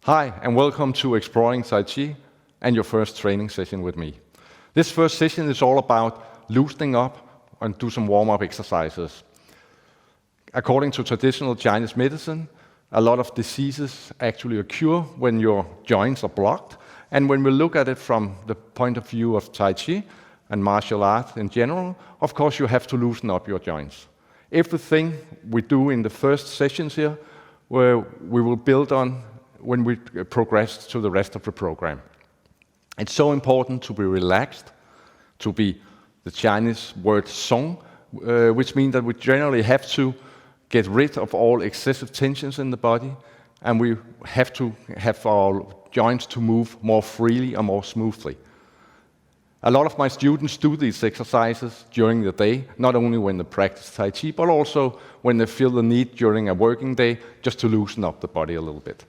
Hi, and welcome to Exploring Tai Chi and your first training session with me. This first session is all about loosening up and do some warm-up exercises. According to traditional Chinese medicine, a lot of diseases actually occur when your joints are blocked. And when we look at it from the point of view of Tai Chi and martial art in general, of course you have to loosen up your joints. Everything we do in the first sessions here, where we will build on when we progress to the rest of the program. It's so important to be relaxed, to be the Chinese word song, which means that we generally have to get rid of all excessive tensions in the body, and we have to have our joints to move more freely and more smoothly. A lot of my students do these exercises during the day, not only when they practice Tai Chi, but also when they feel the need during a working day just to loosen up the body a little bit.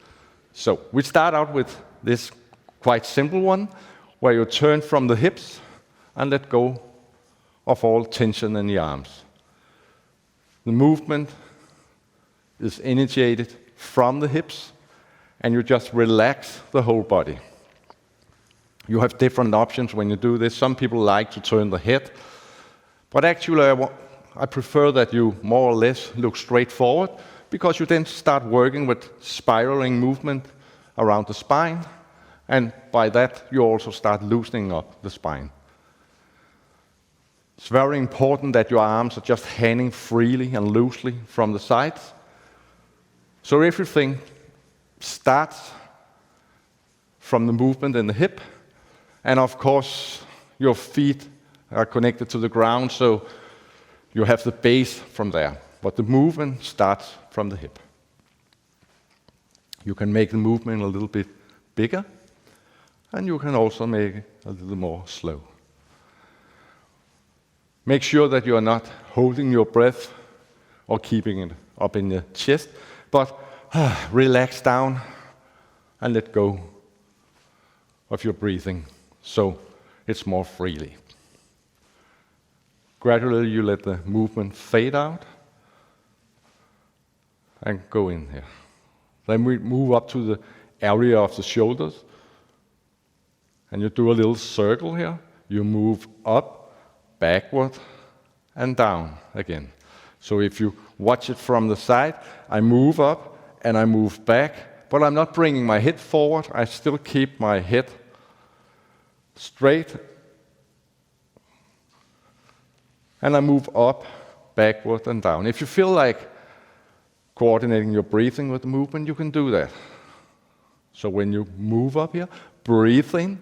So we start out with this quite simple one, where you turn from the hips and let go of all tension in the arms. The movement is initiated from the hips, and you just relax the whole body. You have different options when you do this. Some people like to turn the head, but actually I prefer that you more or less look straight forward, because you then start working with spiraling movement around the spine, and by that you also start loosening up the spine. It's very important that your arms are just hanging freely and loosely from the sides. So everything starts from the movement in the hip, and of course your feet are connected to the ground, so you have the base from there. But the movement starts from the hip. You can make the movement a little bit bigger, and you can also make it a little more slow. Make sure that you are not holding your breath or keeping it up in the chest, but relax down and let go of your breathing so it's more freely. Gradually you let the movement fade out and go in here. Then we move up to the area of the shoulders, and you do a little circle here. You move up, backward, and down again. So if you watch it from the side, I move up and I move back, but I'm not bringing my head forward. I still keep my head straight, and I move up, backward, and down. If you feel like coordinating your breathing with the movement, you can do that. So when you move up here, breathe in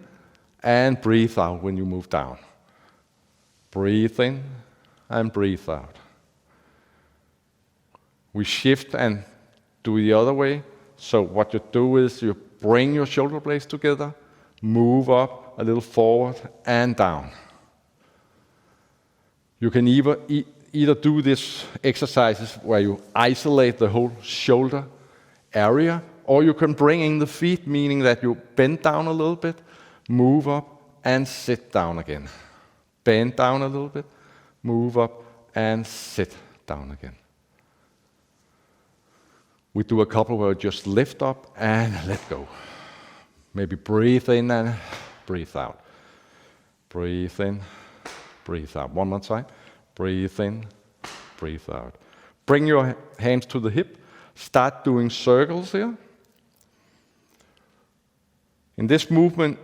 and breathe out when you move down. Breathe in and breathe out. We shift and do the other way. So what you do is you bring your shoulder blades together, move up a little forward and down. You can either do these exercises where you isolate the whole shoulder area, or you can bring in the feet, meaning that you bend down a little bit, move up, and sit down again. Bend down a little bit, move up, and sit down again. We do a couple where we just lift up and let go. Maybe breathe in and breathe out. Breathe in, breathe out. One more time. Breathe in, breathe out. Bring your hands to the hip. Start doing circles here. In this movement,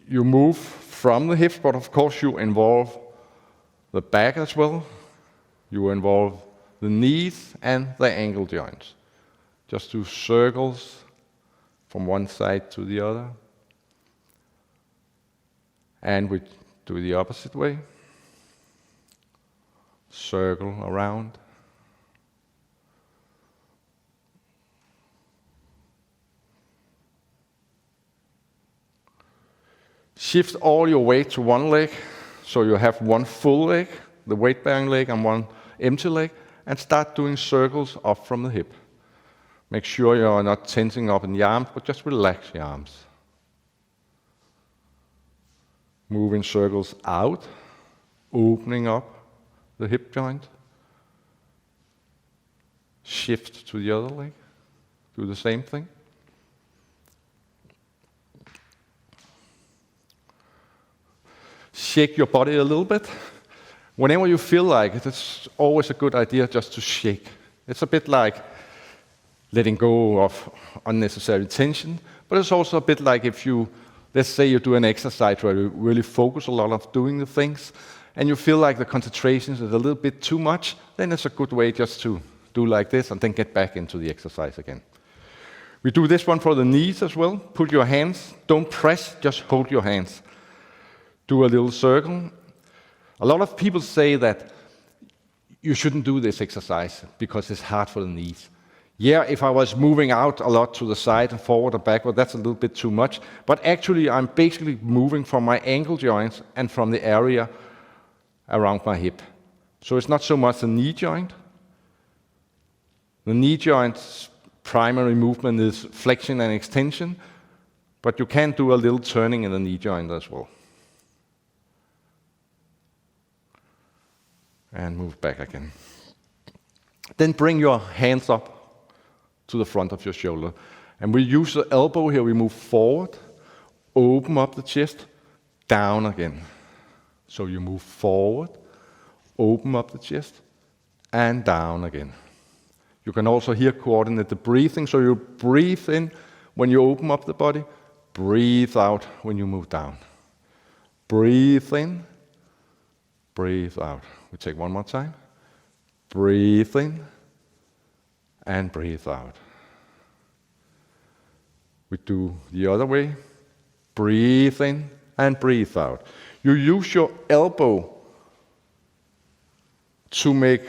you move from the hips, but of course you involve the back as well. You involve the knees and the ankle joints. Just do circles from one side to the other. And we do the opposite way. Circle around. Shift all your weight to one leg, so you have one full leg, the weight-bearing leg, and one empty leg, and start doing circles up from the hip. Make sure you are not tensing up in the arms, but just relax your arms. Moving circles out, opening up the hip joint. Shift to the other leg. Do the same thing. Shake your body a little bit. Whenever you feel like it, it's always a good idea just to shake. It's a bit like letting go of unnecessary tension, but it's also a bit like if you, let's say you do an exercise where you really focus a lot of doing the things, and you feel like the concentration is a little bit too much, then it's a good way just to do like this and then get back into the exercise again. We do this one for the knees as well. Put your hands, don't press, just hold your hands. Do a little circle. A lot of people say that you shouldn't do this exercise because it's hard for the knees. Yeah, if I was moving out a lot to the side and forward and backward, that's a little bit too much. But actually, I'm basically moving from my ankle joints and from the area around my hip. So it's not so much the knee joint. The knee joint's primary movement is flexion and extension, but you can do a little turning in the knee joint as well. And move back again. Then bring your hands up to the front of your shoulder. And we use the elbow here, we move forward, open up the chest, down again. So you move forward, open up the chest, and down again. You can also here coordinate the breathing, so you breathe in when you open up the body, breathe out when you move down. Breathe in, breathe out. We take one more time. Breathe in and breathe out. We do the other way. Breathe in and breathe out. You use your elbow to make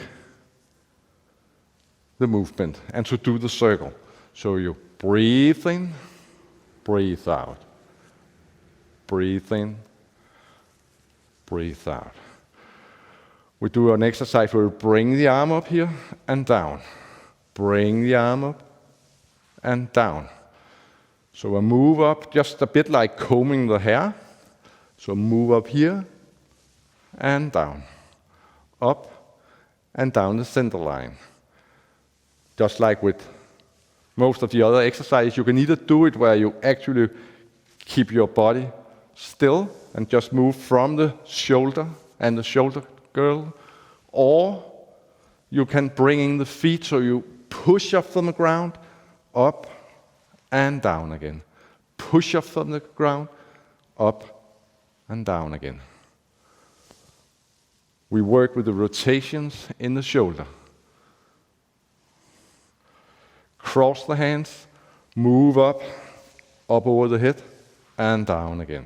the movement and to do the circle. So you breathe in, breathe out. Breathe in, breathe out. We do an exercise where we bring the arm up here and down. Bring the arm up and down. So I move up just a bit like combing the hair. So move up here and down. Up and down the center line. Just like with most of the other exercises, you can either do it where you actually keep your body still and just move from the shoulder and the shoulder girdle, or you can bring in the feet so you push up from the ground, up and down again. Push up from the ground, up and down again. We work with the rotations in the shoulder. Cross the hands, move up over the head, and down again.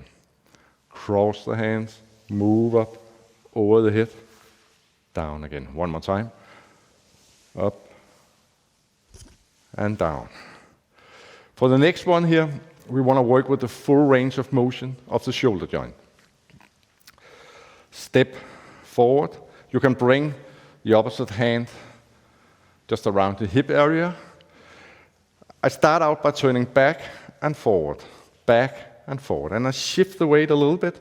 Cross the hands, move up over the head, down again. One more time. Up and down. For the next one here, we want to work with the full range of motion of the shoulder joint. Step forward. You can bring the opposite hand just around the hip area. I start out by turning back and forward, and I shift the weight a little bit.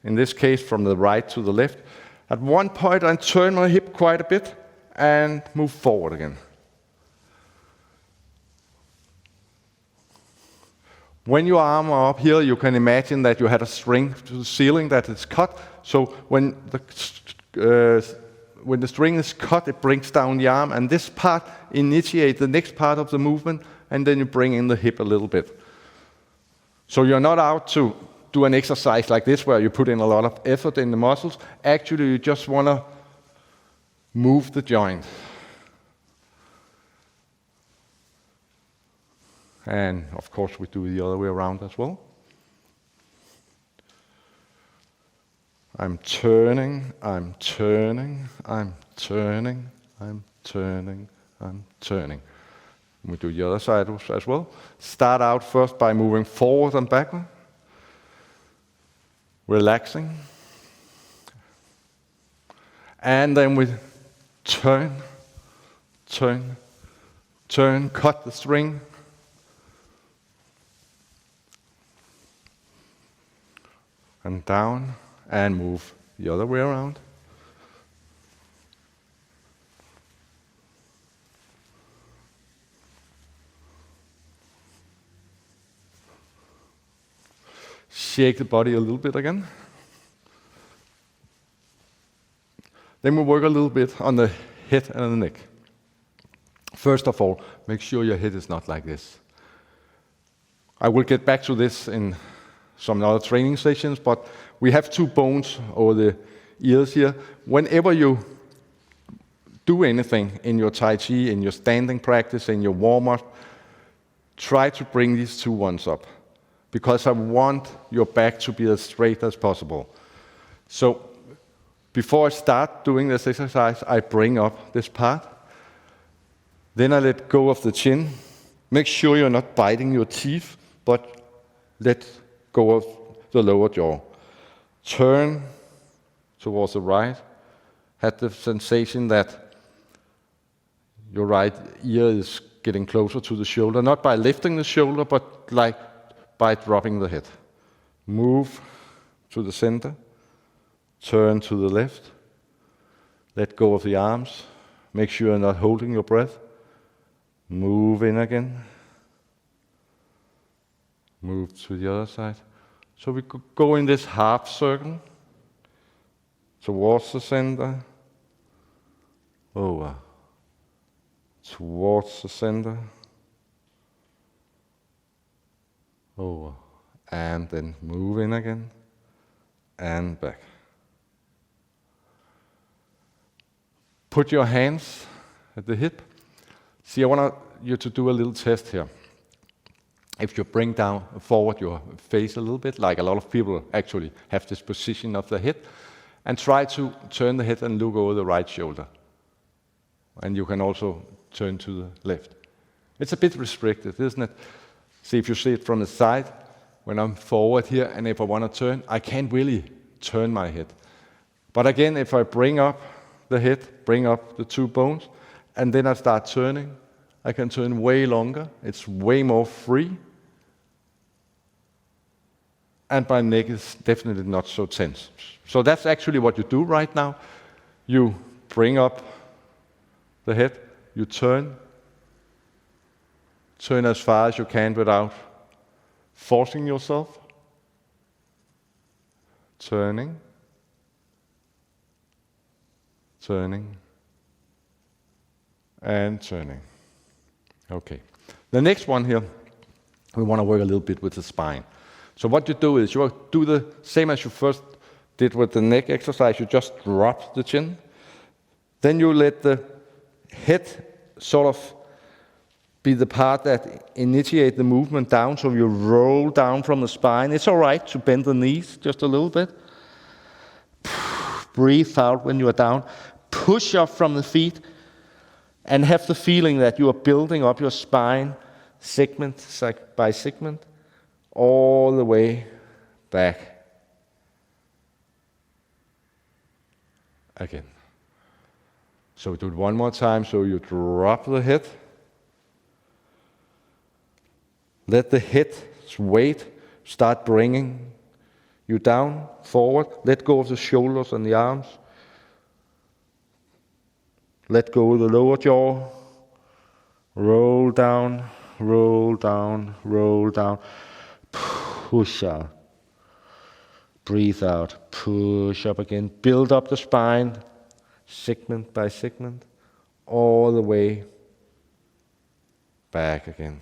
In this case, from the right to the left. At one point, I turn my hip quite a bit and move forward again. When your arm are up here, you can imagine that you had a string to the ceiling that is cut. So when the string is cut, it brings down the arm, and this part initiates the next part of the movement, and then you bring in the hip a little bit. So you're not out to do an exercise like this where you put in a lot of effort in the muscles. Actually, you just want to move the joint. And of course, we do the other way around as well. I'm turning, I'm turning, I'm turning, I'm turning, I'm turning. We do the other side as well. Start out first by moving forward and backward. Relaxing. And then we turn, turn, turn, cut the string. And down, and move the other way around. shake the body a little bit again. Then we work a little bit on the head and the neck. First of all, make sure your head is not like this. I will get back to this in some other training sessions, but we have two bones over the ears here. Whenever you do anything in your Tai Chi, in your standing practice, in your warm-up, try to bring these two ones up, because I want your back to be as straight as possible. So before I start doing this exercise, I bring up this part. Then I let go of the chin. Make sure you're not biting your teeth, but let go of the lower jaw. Turn towards the right. Have the sensation that your right ear is getting closer to the shoulder, not by lifting the shoulder, but like by dropping the head. Move to the center. Turn to the left. Let go of the arms. Make sure you're not holding your breath. Move in again. Move to the other side. So we could go in this half circle towards the center, over, towards the center, over, and then move in again, and back. Put your hands at the hip. See, I want you to do a little test here. If you bring down forward your face a little bit, like a lot of people actually have this position of the head, and try to turn the head and look over the right shoulder. And you can also turn to the left. It's a bit restricted, isn't it? See, if you see it from the side, when I'm forward here, and if I want to turn, I can't really turn my head. But again, if I bring up the head, bring up the two bones, and then I start turning, I can turn way longer. It's way more free. And my neck is definitely not so tense. So that's actually what you do right now. You bring up the head, you turn as far as you can without forcing yourself. Turning, and turning. Okay. The next one here, we want to work a little bit with the spine. So what you do is you do the same as you first did with the neck exercise. You just drop the chin. Then you let the head sort of be the part that initiate the movement down. So you roll down from the spine. It's all right to bend the knees just a little bit. Breathe out when you are down. Push up from the feet. And have the feeling that you are building up your spine segment by segment all the way back. Again. So do it one more time. So you drop the head. Let the head's weight start bringing you down, forward. Let go of the shoulders and the arms. Let go of the lower jaw. Roll down, roll down, roll down. Push out. Breathe out. Push up again. Build up the spine, segment by segment, all the way back again.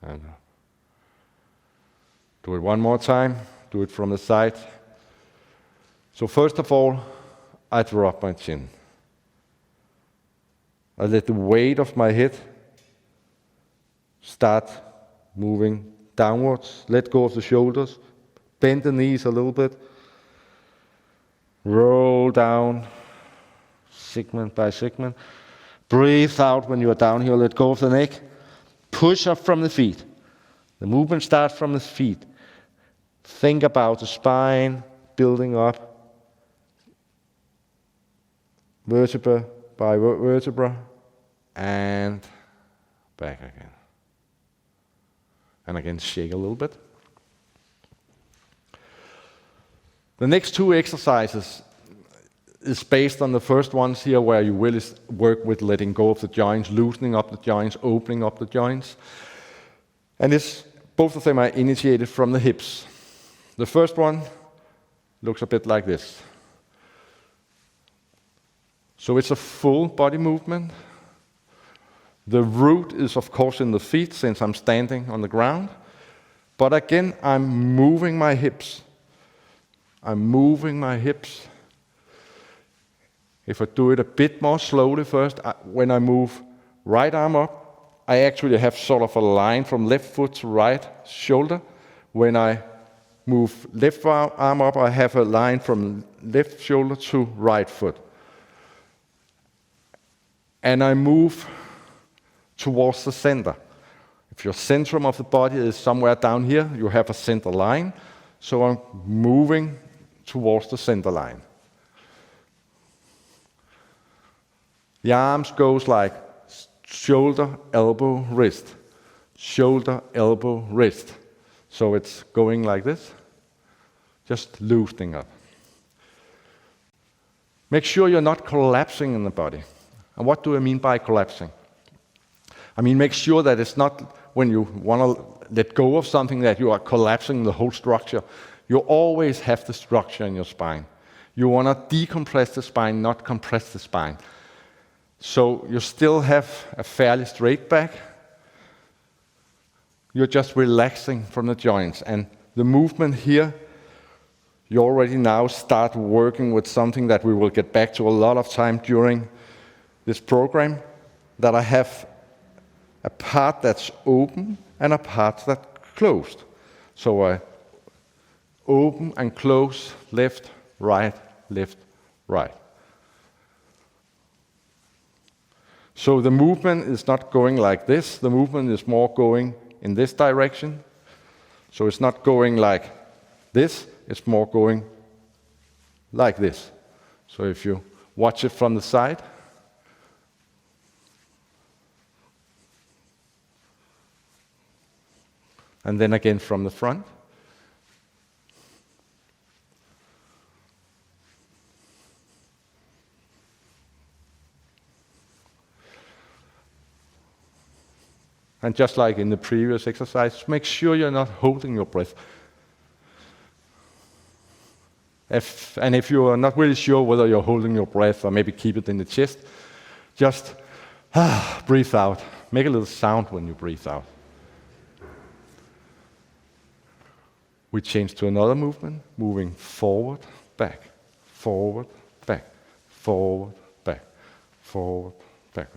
And do it one more time. Do it from the side. So first of all, I drop my chin. I let the weight of my head start moving downwards. Let go of the shoulders. Bend the knees a little bit. Roll down, segment by segment. Breathe out when you are down here. Let go of the neck. Push up from the feet. The movement starts from the feet. Think about the spine building up. Vertebra by vertebra. And back again. And again, shake a little bit. The next two exercises is based on the first ones here, where you really work with letting go of the joints, loosening up the joints, opening up the joints. And both of them are initiated from the hips. The first one looks a bit like this. So it's a full body movement. The root is, of course, in the feet since I'm standing on the ground. But again, I'm moving my hips. I'm moving my hips. If I do it a bit more slowly first, when I move right arm up, I actually have sort of a line from left foot to right shoulder. When I move left arm up, I have a line from left shoulder to right foot. And I move towards the center. If your centrum of the body is somewhere down here, you have a center line. So I'm moving towards the center line. The arms goes like shoulder, elbow, wrist. Shoulder, elbow, wrist. So it's going like this, just loosening up. Make sure you're not collapsing in the body. And what do I mean by collapsing? I mean, make sure that it's not when you want to let go of something that you are collapsing the whole structure. You always have the structure in your spine. You want to decompress the spine, not compress the spine. So you still have a fairly straight back. You're just relaxing from the joints. And the movement here, you already now start working with something that we will get back to a lot of time during this program, that I have a part that's open and a part that's closed. So I open and close, left, right, left, right. So the movement is not going like this. The movement is more going in this direction. So it's not going like this. It's more going like this. So if you watch it from the side, and then again from the front. And just like in the previous exercise, make sure you're not holding your breath. If you are not really sure whether you're holding your breath, or maybe keep it in the chest, just breathe out. Make a little sound when you breathe out. We change to another movement, moving forward, back, forward, back, forward, back, forward, back.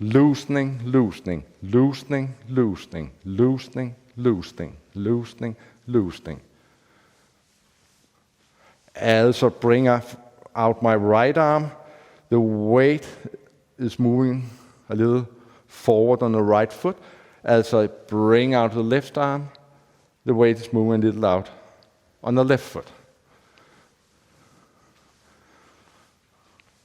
Loosening, loosening, loosening, loosening, loosening, loosening, loosening, loosening. As I bring out my right arm, the weight is moving a little forward on the right foot. As I bring out the left arm, the weight is moving a little out on the left foot.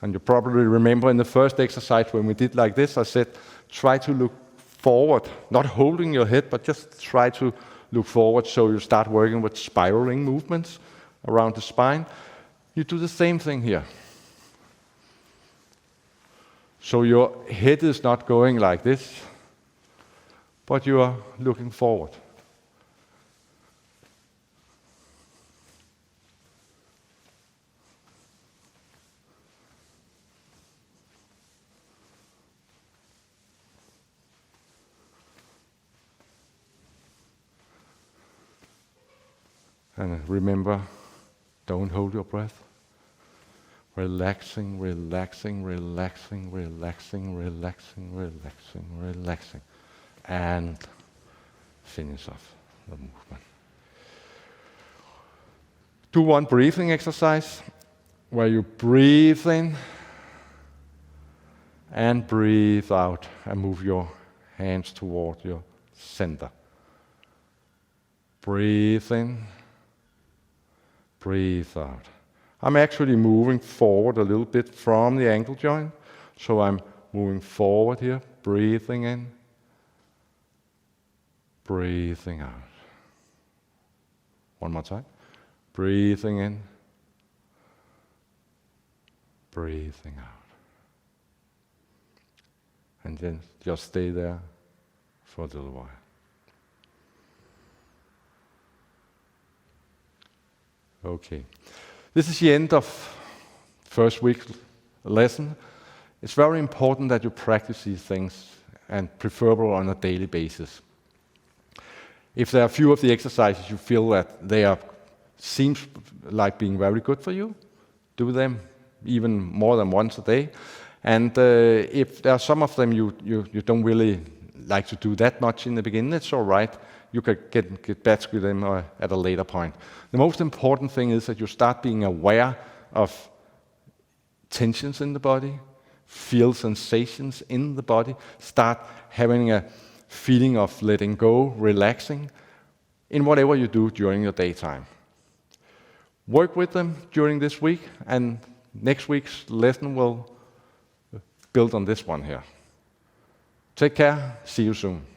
And you probably remember in the first exercise when we did like this, I said, try to look forward, not holding your head, but just try to look forward so you start working with spiraling movements around the spine. You do the same thing here. So your head is not going like this, but you are looking forward. And remember, don't hold your breath. Relaxing, relaxing, relaxing, relaxing, relaxing, relaxing, relaxing. And finish off the movement. Do one breathing exercise where you breathe in and breathe out and move your hands toward your center. Breathe in. Breathe out. I'm actually moving forward a little bit from the ankle joint. So I'm moving forward here, breathing in, breathing out. One more time. Breathing in, breathing out. And then just stay there for a little while. Okay. This is the end of first week's lesson. It's very important that you practice these things, and preferable on a daily basis. If there are a few of the exercises you feel that seems like being very good for you, do them even more than once a day. And if there are some of them you don't really like to do that much in the beginning, it's all right. You can get back with them at a later point. The most important thing is that you start being aware of tensions in the body, feel sensations in the body, start having a feeling of letting go, relaxing, in whatever you do during your daytime. Work with them during this week, and next week's lesson will build on this one here. Take care. See you soon.